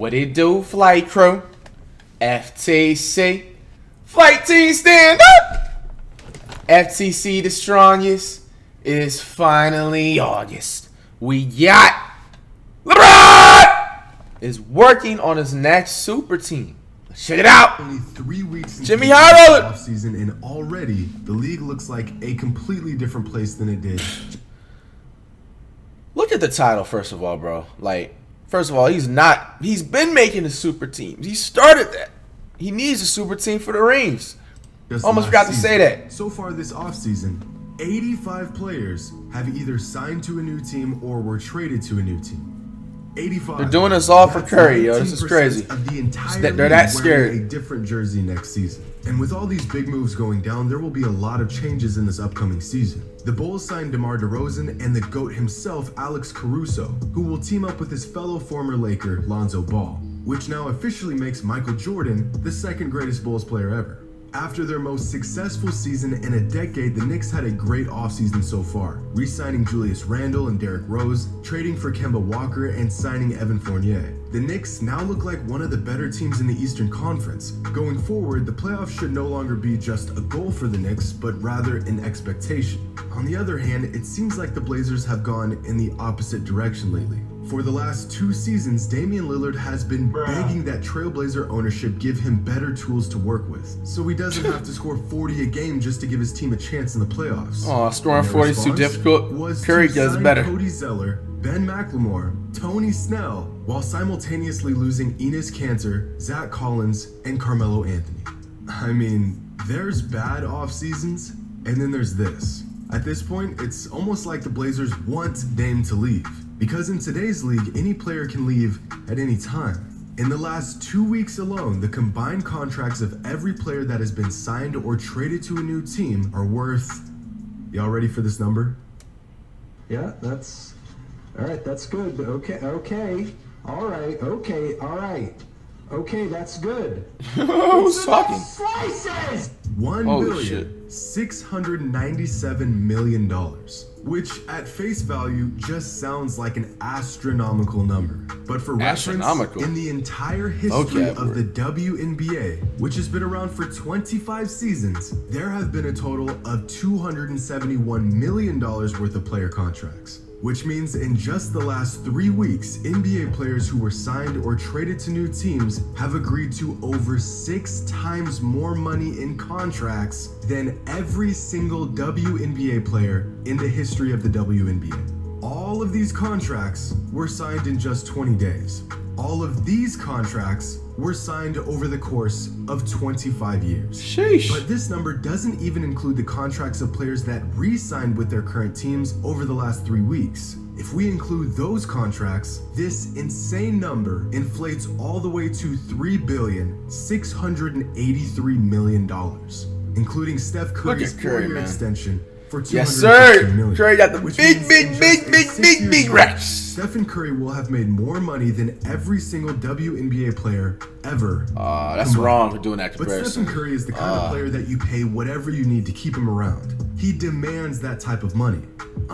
What it do, flight crew? FTC. Flight team stand up! FTC the strongest. It's finally August. We got LeBron is working on his next super team. Check it out. Only 3 weeks into Jimmy the Howard offseason, and already the league looks like a completely different place than it did. Look at the title, first of all, bro. First of all, he's been making the super teams. He started that. He needs a super team for the rings. Almost forgot to say that. So far this offseason, 85 players have either signed to a new team or were traded to a new team. 85. They're doing this all for Curry, yo. This is 19% crazy. Of the entire They're that league scared. wearing a different jersey next season. And with all these big moves going down, there will be a lot of changes in this upcoming season. The Bulls signed DeMar DeRozan and the GOAT himself, Alex Caruso, who will team up with his fellow former Laker, Lonzo Ball, which now officially makes Michael Jordan the second greatest Bulls player ever. After their most successful season in a decade, the Knicks had a great offseason so far, re-signing Julius Randle and Derrick Rose, trading for Kemba Walker, and signing Evan Fournier. The Knicks now look like one of the better teams in the Eastern Conference. Going forward, the playoffs should no longer be just a goal for the Knicks, but rather an expectation. On the other hand, it seems like the Blazers have gone in the opposite direction lately. For the last 2 seasons, Damian Lillard has been begging that Trailblazer ownership give him better tools to work with, so he doesn't have to score 40 a game just to give his team a chance in the playoffs. Oh, scoring 40 is too difficult. Curry does better. Cody Zeller, Ben McLemore, Tony Snell, while simultaneously losing Enes Kanter, Zach Collins, and Carmelo Anthony. I mean, there's bad off seasons, and then there's this. At this point, it's almost like the Blazers want Dame to leave. Because in today's league, any player can leave at any time. In the last 2 weeks alone, the combined contracts of every player that has been signed or traded to a new team are worth... Y'all ready for this number? Yeah, that's... All right, that's good. Okay. All right. Okay, that's good. Who's talking? Slices! $1,697 million, which at face value just sounds like an astronomical number. But for reference, in the entire history of the WNBA, which has been around for 25 seasons, there have been a total of $271 million worth of player contracts. Which means in just the last 3 weeks, NBA players who were signed or traded to new teams have agreed to over 6 times more money in contracts than every single WNBA player in the history of the WNBA. All of these contracts were signed in just 20 days. All of these contracts were signed over the course of 25 years. Sheesh. But this number doesn't even include the contracts of players that re-signed with their current teams over the last 3 weeks. If we include those contracts, this insane number inflates all the way to $3,683 million, including Steph Curry's 4-year extension for $250 million. Curry got the big racks. Stephen Curry will have made more money than every single WNBA player ever. That's wrong for doing that comparison. But Stephen Curry is the kind of player that you pay whatever you need to keep him around. He demands that type of money.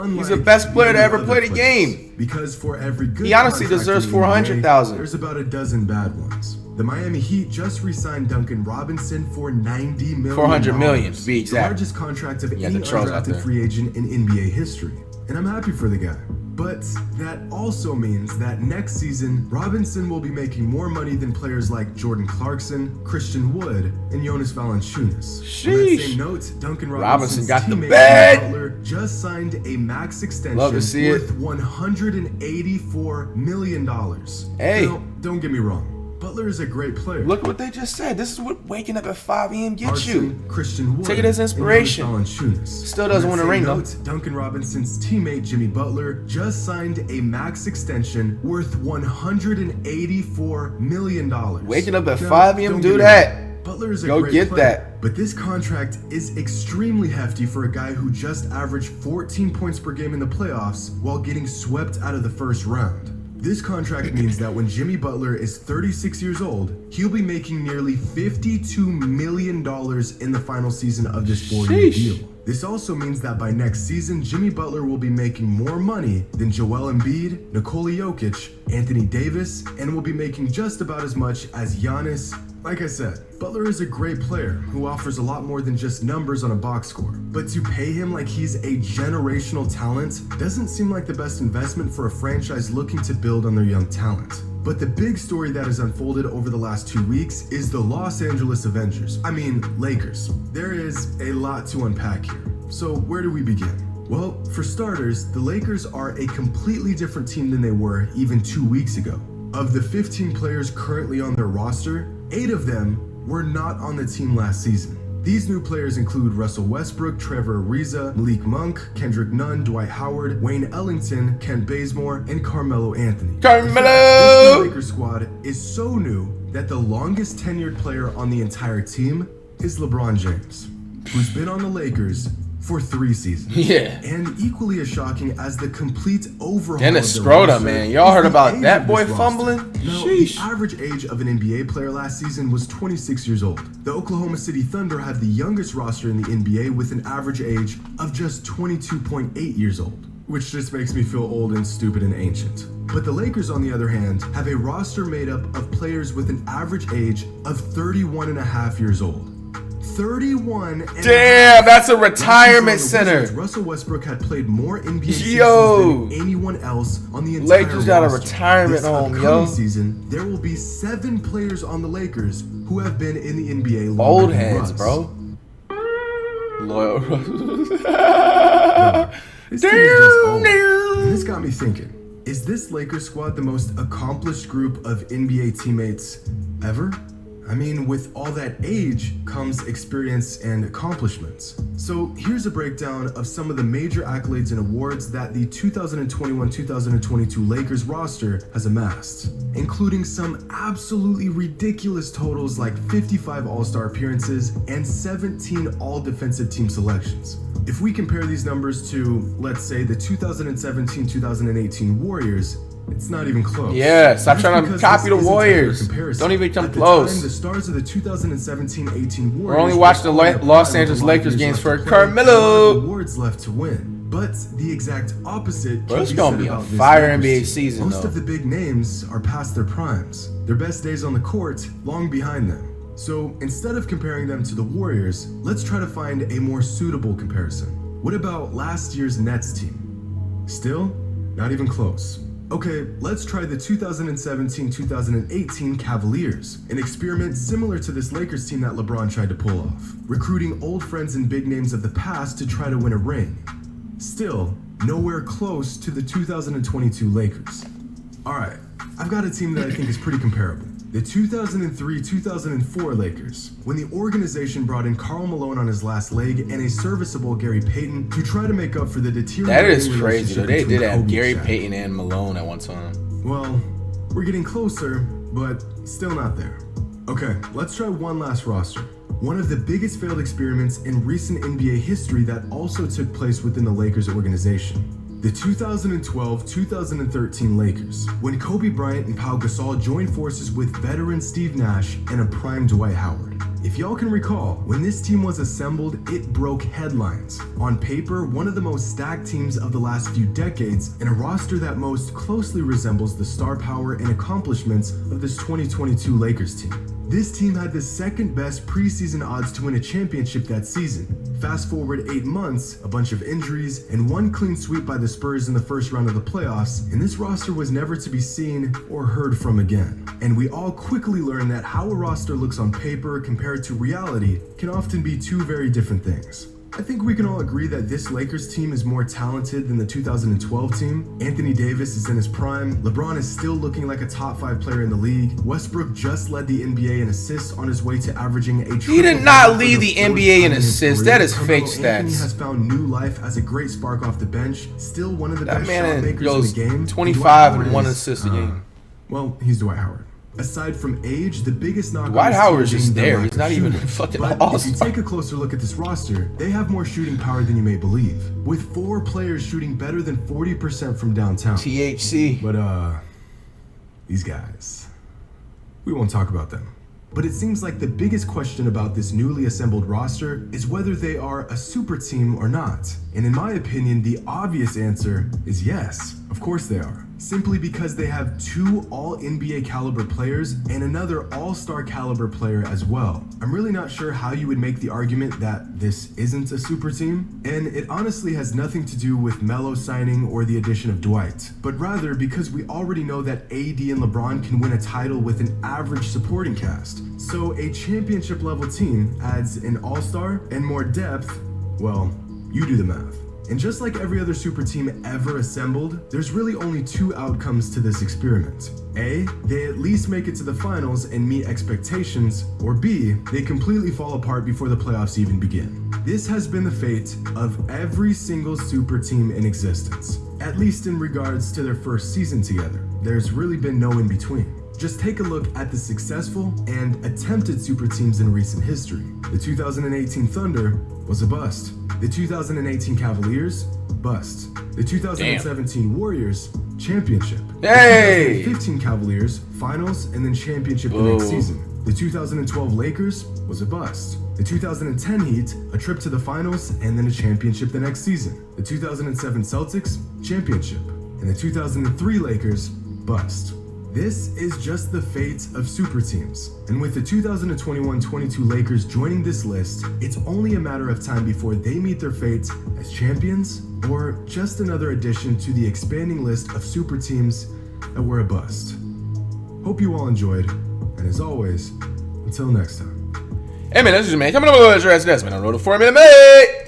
He's the best player to ever play the game. Because for every good he honestly deserves $400,000. There's about a dozen bad ones. The Miami Heat just re-signed Duncan Robinson for $90 million. $400 million, to be exact. The largest contract of any undrafted free agent in NBA history. And I'm happy for the guy. But that also means that next season, Robinson will be making more money than players like Jordan Clarkson, Christian Wood, and Jonas Valanciunas. Sheesh. On that same note, Duncan Robinson's got the teammate bag. Jimmy Butler just signed a max extension worth $184 million. Hey. Now, don't get me wrong. Butler is a great player. Look what they just said. This is what waking up at 5 a.m. gets you. Christian Wood, take it as inspiration. Still doesn't win a ring though. Duncan Robinson's teammate Jimmy Butler just signed a max extension worth $184 million. Waking up at 5 a.m. do that. Butler is a Go great get player, that. but this contract is extremely hefty for a guy who just averaged 14 points per game in the playoffs while getting swept out of the first round. This contract means that when Jimmy Butler is 36 years old, he'll be making nearly $52 million in the final season of this 4-year deal. This also means that by next season, Jimmy Butler will be making more money than Joel Embiid, Nikola Jokic, Anthony Davis, and will be making just about as much as Giannis. Like I said, Butler is a great player who offers a lot more than just numbers on a box score. But to pay him like he's a generational talent doesn't seem like the best investment for a franchise looking to build on their young talent. But the big story that has unfolded over the last 2 weeks is the Los Angeles Avengers. I mean, Lakers. There is a lot to unpack here. So where do we begin? Well, for starters, the Lakers are a completely different team than they were even 2 weeks ago. Of the 15 players currently on their roster, 8 of them were not on the team last season. These new players include Russell Westbrook, Trevor Ariza, Malik Monk, Kendrick Nunn, Dwight Howard, Wayne Ellington, Kent Bazemore, and Carmelo Anthony. This new Lakers squad is so new that the longest tenured player on the entire team is LeBron James, who's been on the Lakers for 3 seasons. Yeah. And equally as shocking as the complete overhaul And the of their scrotum, roster man. Y'all is heard the about age that of boy this roster. fumbling? Now, Sheesh. the average age of an NBA player last season was 26 years old. The Oklahoma City Thunder had the youngest roster in the NBA with an average age of just 22.8 years old, which just makes me feel old and stupid and ancient. But the Lakers, on the other hand, have a roster made up of players with an average age of 31 and a half years old. 31 and Damn, that's a retirement center. Russell Westbrook had played more NBA Yo. seasons than anyone else on the entire Lakers got a roster. retirement This home, upcoming yo. season, there will be 7 players on the Lakers who have been in the NBA longer Old than heads, Russ. bro. Loyal. This team is just old. And this got me thinking, is this Lakers squad the most accomplished group of NBA teammates ever? I mean, with all that age comes experience and accomplishments. So here's a breakdown of some of the major accolades and awards that the 2021-2022 Lakers roster has amassed, including some absolutely ridiculous totals like 55 All-Star appearances and 17 All-Defensive Team selections. If we compare these numbers to, let's say, the 2017-2018 Warriors, it's not even close. Yeah, stop That's trying to because copy this the isn't a fair Warriors. comparison. Don't even come At the close. time, the stars of the 2017-18 Warriors We're only watching the were all in their Los prime with Angeles a lot of Lakers years games left for to play and a lot of Carmelo. awards left to win. But the exact opposite Bro, can it's be gonna said be a about this fire Lakers NBA team. season, Most though. of the big names are past their primes. Their best days on the court long behind them. So instead of comparing them to the Warriors, let's try to find a more suitable comparison. What about last year's Nets team? Still, not even close. Okay, let's try the 2017-2018 Cavaliers, an experiment similar to this Lakers team that LeBron tried to pull off, recruiting old friends and big names of the past to try to win a ring. Still, nowhere close to the 2022 Lakers. Alright, I've got a team that I think is pretty comparable. The 2003-2004 Lakers, when the organization brought in Karl Malone on his last leg and a serviceable Gary Payton to try to make up for the deteriorating That is crazy, relationship though. They between did have Kobe Gary and Shaq. Payton and Malone at one time. Well, we're getting closer, but still not there. Okay, let's try one last roster. One of the biggest failed experiments in recent NBA history that also took place within the Lakers organization. The 2012-2013 Lakers, when Kobe Bryant and Pau Gasol joined forces with veteran Steve Nash and a prime Dwight Howard. If y'all can recall, when this team was assembled, it broke headlines. On paper, one of the most stacked teams of the last few decades, and a roster that most closely resembles the star power and accomplishments of this 2022 Lakers team. This team had the second best preseason odds to win a championship that season. Fast forward 8 months, a bunch of injuries, and one clean sweep by the Spurs in the first round of the playoffs, and this roster was never to be seen or heard from again. And we all quickly learned that how a roster looks on paper compared to reality can often be 2 very different things. I think we can all agree that this Lakers team is more talented than the 2012 team. Anthony Davis is in his prime. LeBron is still looking like a top 5 player in the league. Westbrook just led the NBA in assists on his way to averaging a He did not lead the NBA in assists. That is fake Anthony stats. has found new life as a great spark off the bench. Still one of the That best shot man makers goes in the game. 25 and Dwight 1 Howard assist a is, game. Well, he's Dwight Howard. Aside from age, the biggest knock Dwight on this Howard's team just being there. their lack He's not of even shooting. fucking But if you all-star. take a closer look at this roster, they have more shooting power than you may believe, with 4 players shooting better than 40% from downtown. THC. But these guys, we won't talk about them. But it seems like the biggest question about this newly assembled roster is whether they are a super team or not. And in my opinion, the obvious answer is yes. Of course they are. Simply because they have 2 all-NBA caliber players and another all-star caliber player as well. I'm really not sure how you would make the argument that this isn't a super team, and it honestly has nothing to do with Melo signing or the addition of Dwight, but rather because we already know that AD and LeBron can win a title with an average supporting cast. So a championship level team adds an all-star and more depth. Well, you do the math. And just like every other super team ever assembled, there's really only 2 outcomes to this experiment. A, they at least make it to the finals and meet expectations, or B, they completely fall apart before the playoffs even begin. This has been the fate of every single super team in existence, at least in regards to their first season together. There's really been no in between. Just take a look at the successful and attempted super teams in recent history. The 2018 Thunder was a bust. The 2018 Cavaliers, bust. The 2017 Warriors, championship. Hey! The 2015 Cavaliers, finals, and then championship the next season. The 2012 Lakers was a bust. The 2010 Heat, a trip to the finals, and then a championship the next season. The 2007 Celtics, championship. And the 2003 Lakers, bust. This is just the fate of super teams. And with the 2021-22 Lakers joining this list, it's only a matter of time before they meet their fate as champions or just another addition to the expanding list of super teams that were a bust. Hope you all enjoyed, and as always, until next time. Hey man, this is your man coming up with your ass, man. I wrote it for a minute, mate.